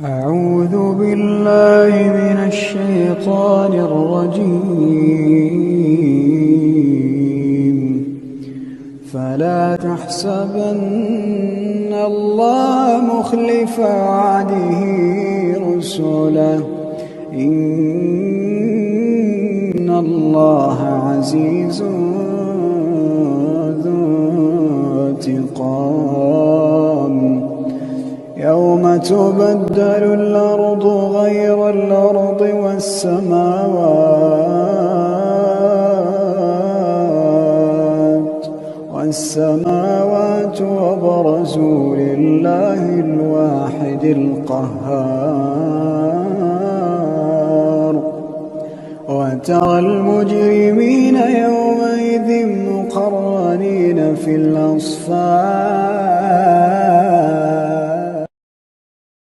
أعوذ بالله من الشيطان الرجيم. فلا تحسبن الله مخلف وعده رسله، إن الله عزيز ذو انتقام. يوم تبدل الأرض غير الأرض والسماوات وبرزوا لله الواحد القهار. وترى المجرمين يومئذ مقرنين في الأصفاد